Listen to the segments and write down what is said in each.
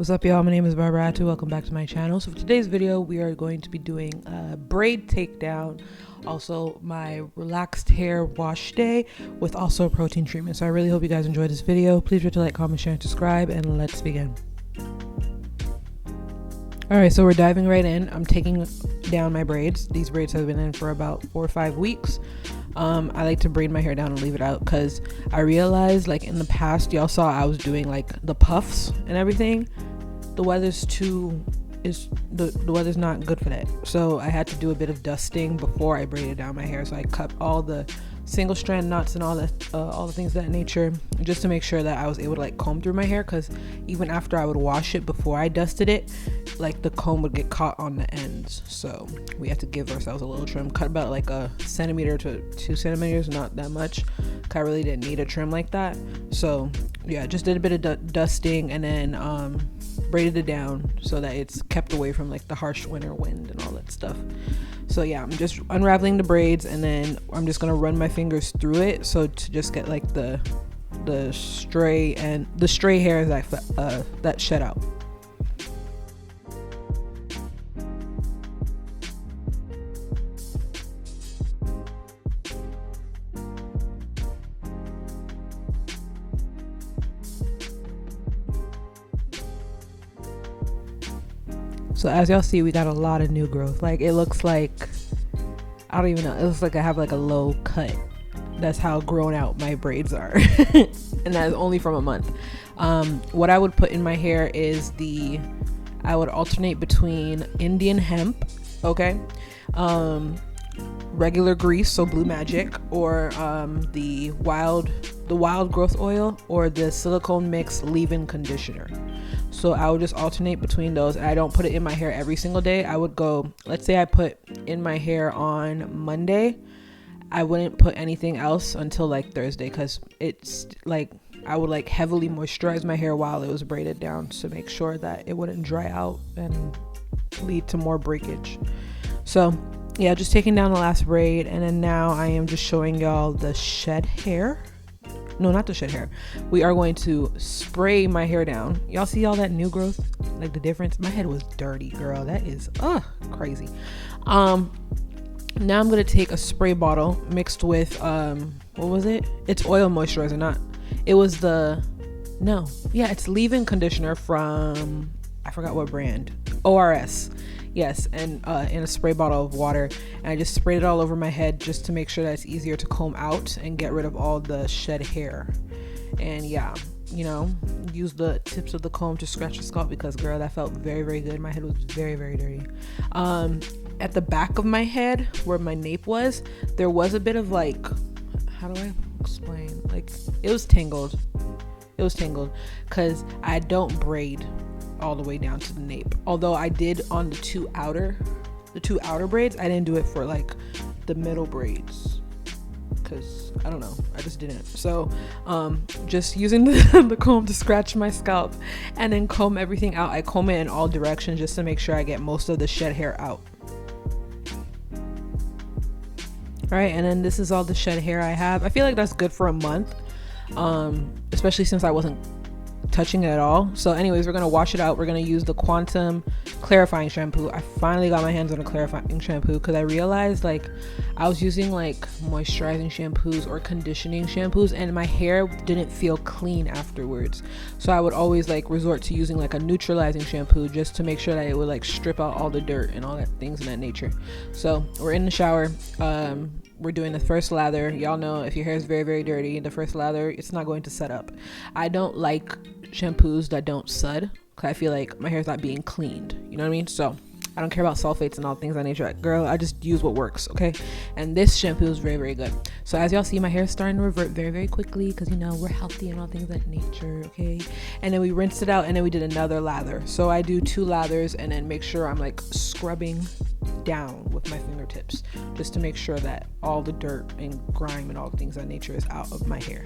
What's up, y'all? My name is Barbara Atewe. Welcome back to my channel. So for today's video, we are going to be doing a braid takedown, also my relaxed hair wash day with also a protein treatment. So I really hope you guys enjoyed this video. Please remember to like, comment, share, and subscribe, and let's begin. All right, so we're diving right in. I'm taking down my braids. These braids have been in for about 4 or 5 weeks. I like to braid my hair down and leave it out because I realized, like, in the past, y'all saw I was doing like the puffs and everything. The weather's not good for that, so I had to do a bit of dusting before I braided down my hair. So I cut all the single strand knots and all the things of that nature, just to make sure that I was able to like comb through my hair, because even after I would wash it before I dusted it, like the comb would get caught on the ends. So we have to give ourselves a little trim, cut about like a centimeter to 2 centimeters, not that much. I really didn't need a trim like that. So yeah, just did a bit of dusting and then braided it down so that it's kept away from like the harsh winter wind and all that stuff. So yeah, I'm just unraveling the braids and then I'm just gonna run my fingers through it, so to just get like the stray hairs that shed out. So as y'all see, we got a lot of new growth. Like, it looks like, I don't even know, it looks like I have like a low cut. That's how grown out my braids are. And that is only from a month. What I would put in my hair is I would alternate between Indian hemp, okay, regular grease, so Blue Magic, or the wild growth oil, or the silicone mix leave-in conditioner. So I would just alternate between those. I don't put it in my hair every single day. I would go, let's say I put in my hair on Monday, I wouldn't put anything else until like Thursday, because it's like I would like heavily moisturize my hair while it was braided down to make sure that it wouldn't dry out and lead to more breakage. So yeah, just taking down the last braid, and then now I am just showing y'all the shed hair. No, not the shed hair. We are going to spray my hair down. Y'all see all that new growth? Like the difference? My head was dirty, girl. That is crazy. Now I'm gonna take a spray bottle mixed with what was it? It's oil moisturizer, not. It was it's leave-in conditioner from, I forgot what brand. ORS. Yes, and in a spray bottle of water, and I just sprayed it all over my head just to make sure that it's easier to comb out and get rid of all the shed hair. And yeah, you know, use the tips of the comb to scratch the scalp, because girl, that felt very, very good. My head was very, very dirty. At the back of my head where my nape was, there was a bit of like, how do I explain? Like, it was tangled because I don't braid all the way down to the nape, although I did on the two outer braids. I didn't do it for like the middle braids because I don't know, I just didn't. So just using the comb to scratch my scalp and then comb everything out. I comb it in all directions just to make sure I get most of the shed hair out. All right, and then this is all the shed hair I have. I feel like that's good for a month, especially since I wasn't touching it at all. So anyways, we're gonna wash it out. We're gonna use the Quantum clarifying shampoo. I finally got my hands on a clarifying shampoo because I realized like I was using like moisturizing shampoos or conditioning shampoos and my hair didn't feel clean afterwards. So I would always like resort to using like a neutralizing shampoo just to make sure that it would like strip out all the dirt and all that things in that nature. So we're in the shower. We're doing the first lather. Y'all know if your hair is very, very dirty, the first lather, it's not going to set up. I don't like shampoos that don't sud because I feel like my hair's not being cleaned. You know what I mean? So I don't care about sulfates and all things of that nature. Girl, I just use what works, okay? And this shampoo is very, very good. So as y'all see, my hair is starting to revert very, very quickly because, you know, we're healthy and all things of that nature, okay? And then we rinsed it out and then we did another lather. So I do 2 lathers and then make sure I'm like scrubbing down with my fingertips just to make sure that all the dirt and grime and all things of that nature is out of my hair.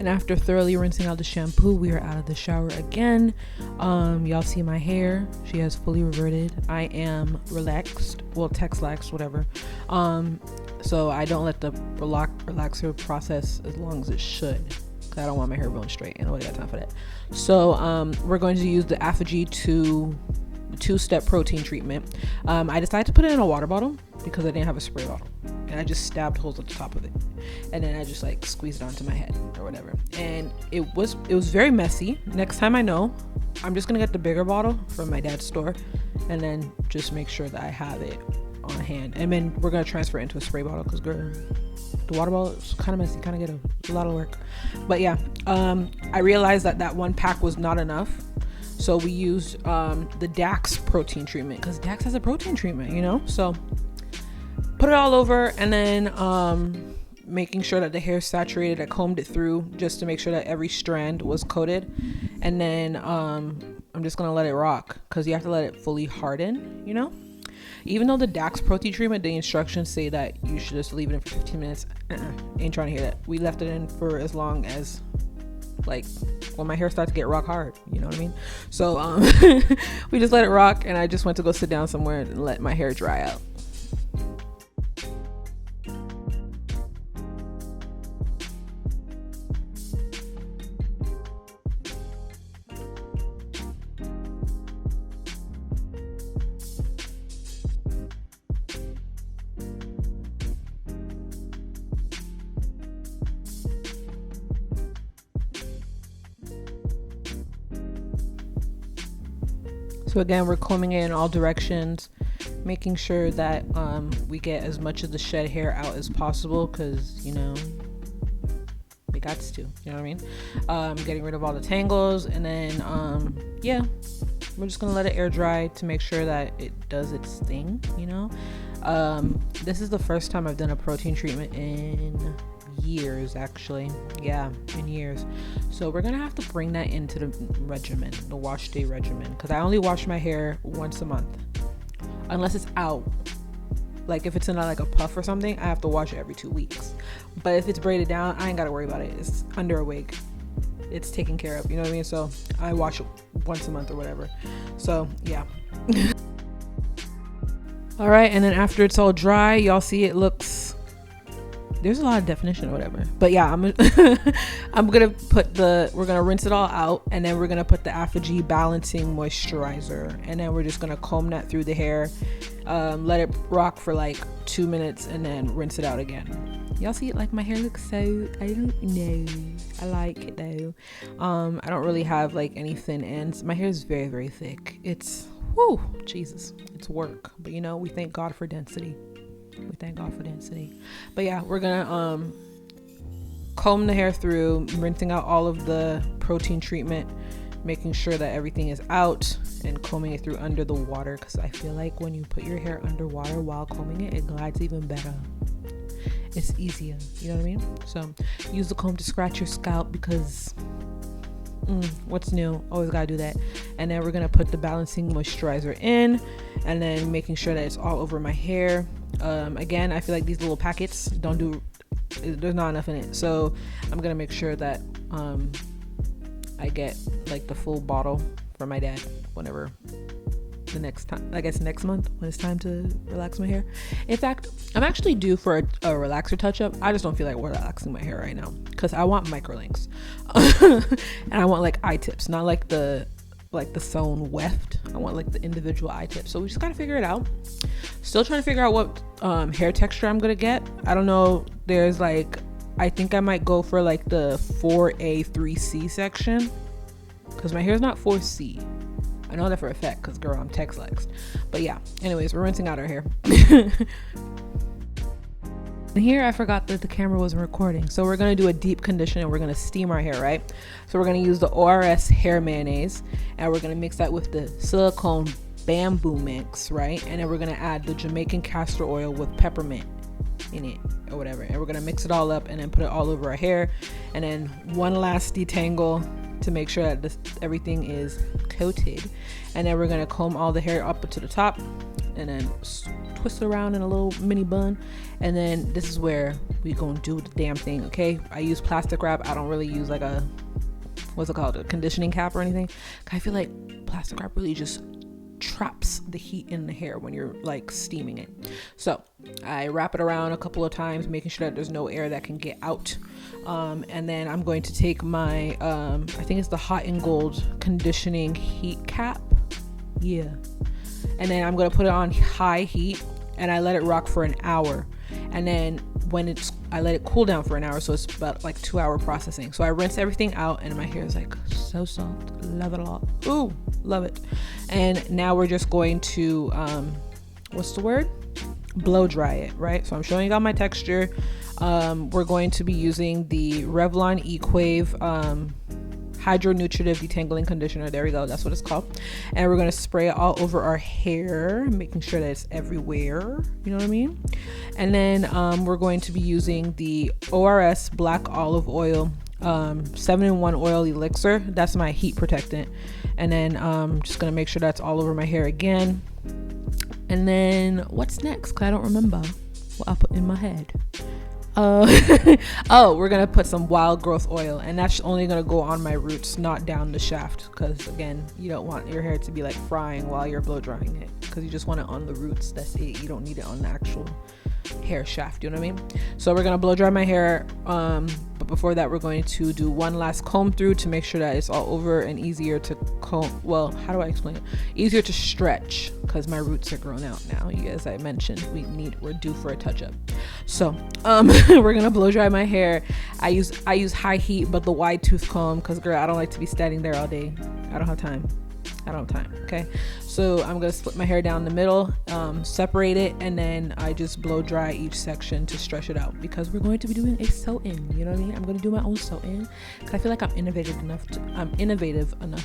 And after thoroughly rinsing out the shampoo, we are out of the shower again. Y'all see my hair, she has fully reverted. I am relaxed, well, text-laxed, whatever. So I don't let the relaxer process as long as it should, because I don't want my hair going straight, and nobody got time for that. So we're going to use the Aphogee two-step protein treatment. I decided to put it in a water bottle because I didn't have a spray bottle, and I just stabbed holes at the top of it, and then I just like squeezed it onto my head or whatever, and it was very messy. Next time I know, I'm just gonna get the bigger bottle from my dad's store, and then just make sure that I have it on hand, and then we're gonna transfer it into a spray bottle, because girl, the water bottle is kind of messy, kind of get a lot of work. But yeah, I realized that one pack was not enough, so we used the Dax protein treatment, because Dax has a protein treatment, you know. So put it all over, and then making sure that the hair is saturated. I combed it through just to make sure that every strand was coated, and then I'm just gonna let it rock, because you have to let it fully harden, you know. Even though the Dax protein treatment, the instructions say that you should just leave it in for 15 minutes. Ain't trying to hear that. We left it in for as long as, like, when my hair starts to get rock hard, you know what I mean? So we just let it rock, and I just went to go sit down somewhere and let my hair dry out. So again, we're combing it in all directions, making sure that we get as much of the shed hair out as possible, because, you know, we got to, you know what I mean? Getting rid of all the tangles, and then yeah, we're just gonna let it air dry to make sure that it does its thing, you know. This is the first time I've done a protein treatment in years, actually. Yeah, in years. So we're gonna have to bring that into the regimen, the wash day regimen, because I only wash my hair once a month, unless it's out. Like if it's in like a puff or something, I have to wash it every 2 weeks. But if it's braided down, I ain't gotta worry about it. It's under a wig, it's taken care of, you know what I mean? So I wash it once a month or whatever. So yeah. All right, and then after it's all dry, y'all see it looks, there's a lot of definition or whatever, but yeah, I'm gonna put we're gonna rinse it all out, and then we're gonna put the Aphogee balancing moisturizer, and then we're just gonna comb that through the hair, let it rock for like 2 minutes, and then rinse it out again. Y'all see it? Like, my hair looks so, I don't know, I like it though. I don't really have like any thin ends. My hair is very, very thick. It's, whoo, Jesus, it's work, but you know, we thank God for density. We thank God for density. But yeah, we're gonna comb the hair through, rinsing out all of the protein treatment, making sure that everything is out, and combing it through under the water, because I feel like when you put your hair underwater while combing it, it glides even better. It's easier, you know what I mean? So use the comb to scratch your scalp, because what's new? Always gotta do that. And then we're gonna put the balancing moisturizer in, and then making sure that it's all over my hair. Again, I feel like these little packets there's not enough in it, so I'm gonna make sure that I get like the full bottle for my dad whenever the next time, I guess next month, when it's time to relax my hair. In fact, I'm actually due for a relaxer touch-up. I just don't feel like relaxing my hair right now, because I want microlinks and I want like eye tips, not like the sewn weft. I want like the individual eye tips. So we just gotta figure it out. Still trying to figure out what hair texture I'm gonna get. I don't know. There's like, I think I might go for like the 4A 3C section, because my hair's not 4C. I know that for a fact, because girl, I'm text-laxed. But yeah, anyways, we're rinsing out our hair. And here I forgot that the camera wasn't recording, so we're gonna do a deep condition, and we're gonna steam our hair, right? So we're gonna use the ORS hair mayonnaise, and we're gonna mix that with the silicone bamboo mix, right? And then we're gonna add the Jamaican castor oil with peppermint in it or whatever, and we're gonna mix it all up and then put it all over our hair, and then one last detangle to make sure that everything is coated, and then we're gonna comb all the hair up to the top, and then twist it around in a little mini bun, and then this is where we gonna do the damn thing. Okay, I use plastic wrap. I don't really use like a, what's it called, a conditioning cap or anything. I feel like plastic wrap really just traps the heat in the hair when you're like steaming it. So I wrap it around a couple of times, making sure that there's no air that can get out, and then I'm going to take my I think it's the Hot and Gold conditioning heat cap, yeah, and then I'm going to put it on high heat and I let it rock for an hour, and then when I let it cool down for an hour, so it's about like 2-hour processing. So I rinse everything out and my hair is like so soft. Love it a lot. Ooh, love it. And now we're just going to what's the word, blow dry it, right? So I'm showing you all my texture. We're going to be using the Revlon Equave Hydro Nutritive Detangling Conditioner. There we go, that's what it's called. And we're going to spray it all over our hair, making sure that it's everywhere, you know what I mean? And then we're going to be using the ORS Black Olive Oil 7-in-1 oil elixir. That's my heat protectant. And then just going to make sure that's all over my hair again. And then what's next? Because I don't remember what I put in my head. Oh, we're gonna put some wild growth oil, and that's only gonna go on my roots, not down the shaft, because again, you don't want your hair to be like frying while you're blow drying it, because you just want it on the roots. That's it. You don't need it on the actual hair shaft, you know what I mean? So we're gonna blow dry my hair, but before that we're going to do one last comb through to make sure that it's all over and easier to comb. Well, how do I explain it? Easier to stretch, because my roots are grown out now. As I mentioned, we're due for a touch-up. So we're gonna blow dry my hair. I use high heat but the wide tooth comb, because girl, I don't like to be standing there all day. I don't have time. Okay, so I'm gonna split my hair down the middle, separate it, and then I just blow dry each section to stretch it out, because we're going to be doing a sew-in, you know what I mean? I'm gonna do my own sew-in because I feel like I'm innovative enough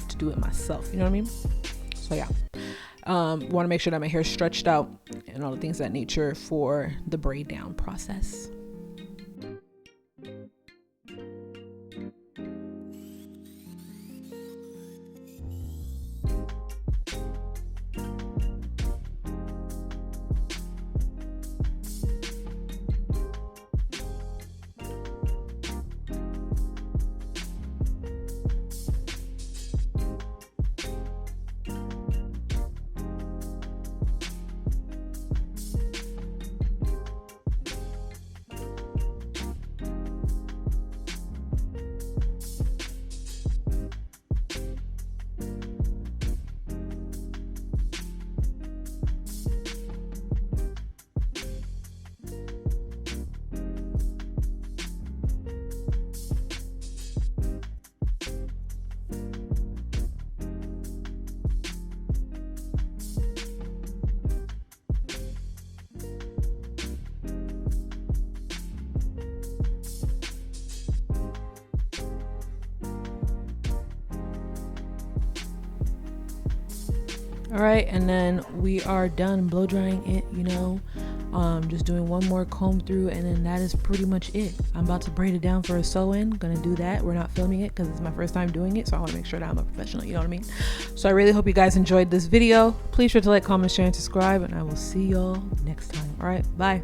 to do it myself, you know what I mean? So yeah, want to make sure that my hair is stretched out and all the things of that nature for the braid down process. All right, and then we are done blow drying it, you know, just doing one more comb through, and then that is pretty much it. I'm about to braid it down for a sew-in. Gonna do that. We're not filming it because it's my first time doing it, so I want to make sure that I'm a professional, you know what I mean? So I really hope you guys enjoyed this video. Please sure to like, comment, share, and subscribe, and I will see y'all next time. All right, bye.